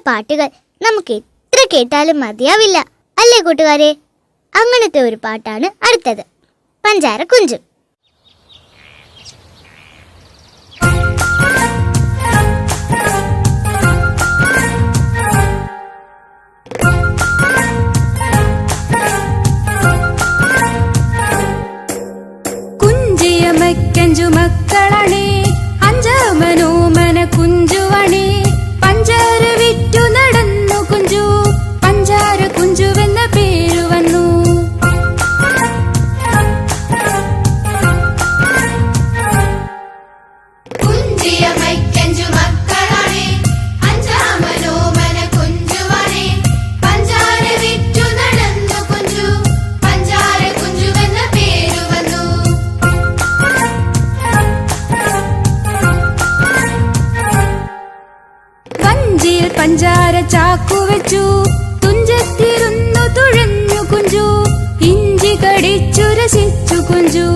പാട്ടുകൾ നമുക്ക് എത്ര കേട്ടാലും മതിയാവില്ല, അല്ലേ കൂട്ടുകാരെ? അങ്ങനത്തെ ഒരു പാട്ടാണ് അടുത്തത്, പഞ്ചാര കുഞ്ചു. കുഞ്ചിയമയ്ക്കഞ്ചു മക്കളണേ, അഞ്ചാമനോമന കുഞ്ചുവണേ. പഞ്ചാര വിറ്റു നടന്നു കുഞ്ചു, പഞ്ചാര കുഞ്ചുവെന്ന പേരു വന്നു. കുഞ്ചിയമയ്ക്കഞ്ചു മക്കളണേ, അഞ്ചാമനോമന കുഞ്ചുവണേ. പഞ്ചാര വിറ്റു നടന്നു കുഞ്ചു, പഞ്ചാര കുഞ്ചുവെന്ന പേരു വന്നു. വഞ്ചിയിൽ പഞ്ചാര ചാക്കു വെച്ചു, തുഞ്ചത്തിരുന്നു തുഴഞ്ഞു കുഞ്ചു. ഇഞ്ചി കടിച്ചു രസിച്ചു കുഞ്ചു.